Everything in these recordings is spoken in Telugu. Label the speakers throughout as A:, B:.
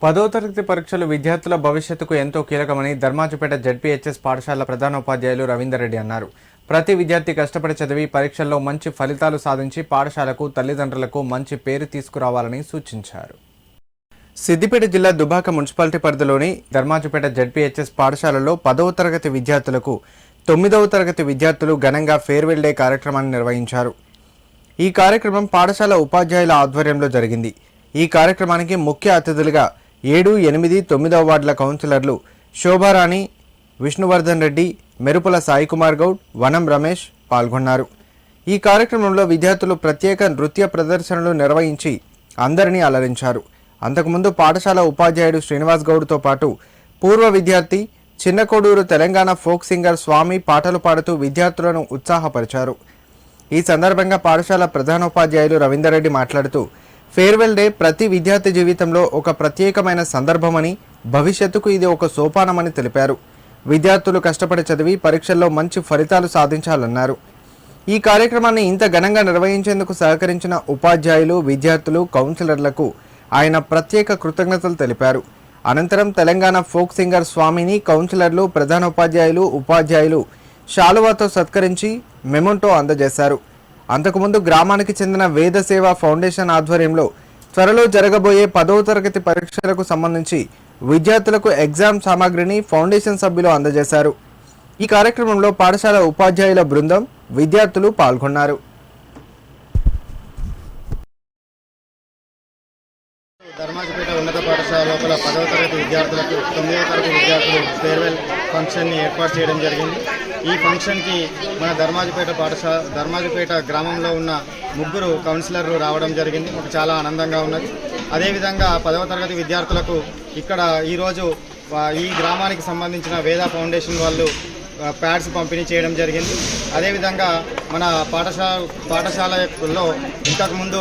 A: 10వ తరగతి పరీక్షలు విద్యార్థుల భవిష్యత్తుకు ఎంతో కీలకమని ధర్మాజిపేట జెడ్పీహెచ్ఎస్ పాఠశాల ప్రధానోపాధ్యాయులు రవీందర్ రెడ్డి అన్నారు. ప్రతి విద్యార్థి కష్టపడి చదివి పరీక్షల్లో మంచి ఫలితాలు సాధించి పాఠశాలకు తల్లిదండ్రులకు మంచి పేరు తీసుకురావాలని సూచించారు. సిద్దిపేట జిల్లా దుబాక మున్సిపాలిటీ పరిధిలోని ధర్మాజిపేట జెడ్పీహెచ్ఎస్ పాఠశాలలో 10వ తరగతి విద్యార్థులకు 9వ తరగతి విద్యార్థులు ఘనంగా ఫేర్వెల్ డే కార్యక్రమాన్ని నిర్వహించారు. ఈ కార్యక్రమం పాఠశాల ఉపాధ్యాయుల ఆధ్వర్యంలో జరిగింది. ఈ కార్యక్రమానికి ముఖ్య అతిథులుగా 7, 8, 9వ వార్డుల కౌన్సిలర్లు శోభారాణి, విష్ణువర్ధన్ రెడ్డి, మెరుపుల సాయికుమార్ గౌడ్, వనం రమేష్ పాల్గొన్నారు. ఈ కార్యక్రమంలో విద్యార్థులు ప్రత్యేక నృత్య ప్రదర్శనలు నిర్వహించి అందరినీ అలరించారు. అంతకుముందు పాఠశాల ఉపాధ్యాయుడు శ్రీనివాస్ గౌడ్తో పాటు పూర్వ విద్యార్థి చిన్నకోడూరు తెలంగాణ ఫోక్ సింగర్ స్వామి పాటలు పాడుతూ విద్యార్థులను ఉత్సాహపరిచారు. ఈ సందర్భంగా పాఠశాల ప్రధానోపాధ్యాయులు రవీందర్ రెడ్డి మాట్లాడుతూ ఫేర్వెల్ డే ప్రతి విద్యార్థి జీవితంలో ఒక ప్రత్యేకమైన సందర్భమని, భవిష్యత్తుకు ఇది ఒక సోపానమని తెలిపారు. విద్యార్థులు కష్టపడి చదివి పరీక్షల్లో మంచి ఫలితాలు సాధించాలన్నారు. ఈ కార్యక్రమాన్ని ఇంత ఘనంగా నిర్వహించేందుకు సహకరించిన ఉపాధ్యాయులు, విద్యార్థులు, కౌన్సిలర్లకు ఆయన ప్రత్యేక కృతజ్ఞతలు తెలిపారు. అనంతరం తెలంగాణ ఫోక్ సింగర్ స్వామిని కౌన్సిలర్లు, ప్రధానోపాధ్యాయులు, ఉపాధ్యాయులు శాలువాతో సత్కరించి మెమోంటో అందజేశారు. అంతకుముందు గ్రామానికి చెందిన వేదసేవ ఫౌండేషన్ ఆధ్వర్యంలో త్వరలో జరగబోయే 10వ తరగతి పరీక్షలకు సంబంధించి విద్యార్థులకు ఎగ్జామ్ సామాగ్రిని ఫౌండేషన్ సభ్యులు అందజేశారు. ఈ కార్యక్రమంలో పాఠశాల ఉపాధ్యాయుల బృందం, విద్యార్థులు పాల్గొన్నారు.
B: ధర్మాజిపేట ఉన్నత పాఠశాల లోపల 10వ తరగతి విద్యార్థులకు 9వ తరగతి విద్యార్థులు ఫేర్వెల్ ఫంక్షన్ని ఏర్పాటు చేయడం జరిగింది. ఈ ఫంక్షన్కి మన ధర్మాజిపేట గ్రామంలో ఉన్న 3 కౌన్సిలర్లు రావడం జరిగింది. మాకు చాలా ఆనందంగా ఉన్నది. అదేవిధంగా 10వ తరగతి విద్యార్థులకు ఇక్కడ ఈరోజు ఈ గ్రామానికి సంబంధించిన వేద ఫౌండేషన్ వాళ్ళు ప్యాడ్స్ పంపిణీ చేయడం జరిగింది. అదేవిధంగా మన పాఠశాలలో ఇంతకుముందు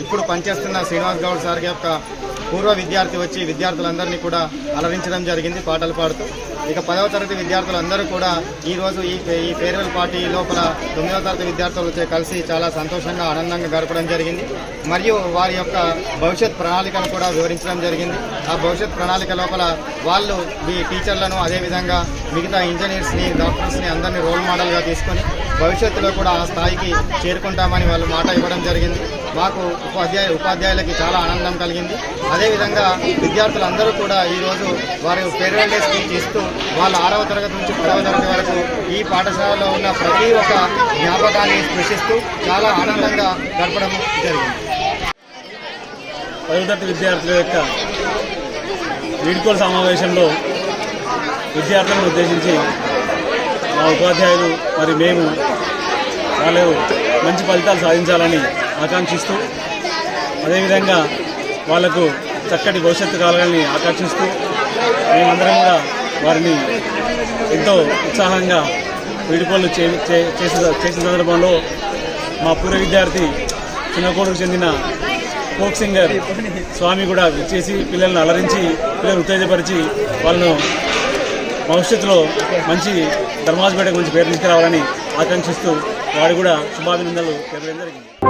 B: ఇప్పుడు పనిచేస్తున్న శ్రీనివాస్ గౌడ్ సార్ యొక్క పూర్వ విద్యార్థి వచ్చి విద్యార్థులందరినీ కూడా అలరించడం జరిగింది పాటలు పాడుతూ. ఇక 10వ తరగతి విద్యార్థులందరూ కూడా ఈరోజు ఈ ఫేర్వెల్ పార్టీ లోపల 9వ తరగతి విద్యార్థులతో కలిసి చాలా సంతోషంగా, ఆనందంగా గడపడం జరిగింది. మరియు వారి యొక్క భవిష్యత్ ప్రణాళికను కూడా వివరించడం జరిగింది. ఆ భవిష్యత్ ప్రణాళిక లోపల వాళ్ళు ఈ టీచర్లను, అదేవిధంగా మిగతా ఇంజనీర్స్ని, డాక్టర్స్ని అందరినీ రోల్ మోడల్గా తీసుకొని భవిష్యత్తులో కూడా ఆ స్థాయికి చేరుకుంటామని వాళ్ళు మాట ఇవ్వడం జరిగింది. మాకు ఉపాధ్యాయులకి చాలా ఆనందం కలిగింది. అదేవిధంగా విద్యార్థులందరూ కూడా ఈరోజు వారి ఫేర్వెల్ డే స్పీచ్ ఇస్తూ వాళ్ళ 6వ తరగతి నుంచి 10వ తరగతి వరకు ఈ పాఠశాలలో ఉన్న ప్రతి ఒక్క జ్ఞాపకాన్ని స్పృశిస్తూ చాలా ఆనందంగా గడపడం జరిగింది.
C: 10వ తరగతి విద్యార్థుల యొక్క వీడ్కోలు సమావేశంలో విద్యార్థులను ఉద్దేశించి మా ఉపాధ్యాయులు మరి మేము వాళ్ళు మంచి ఫలితాలు సాధించాలని ఆకాంక్షిస్తూ, అదేవిధంగా వాళ్లకు చక్కటి భవిష్యత్తు కావాలని ఆకాంక్షిస్తూ మేమందరం కూడా వారిని ఎంతో ఉత్సాహంగా వీడ్కోలు చేసే సందర్భంలో మా పూర్వ విద్యార్థి చిన్నకోడుకు చెందిన ఫోక్ సింగర్ స్వామి కూడా విచ్చేసి పిల్లలను అలరించి, పిల్లలను ఉత్తేజపరిచి వాళ్ళను భవిష్యత్తులో మంచి ధర్మాజిపేటకు మంచి పేరు తీసుకురావాలని ఆకాంక్షిస్తూ వాడు కూడా శుభాభినందనలు తెలపడం జరిగింది.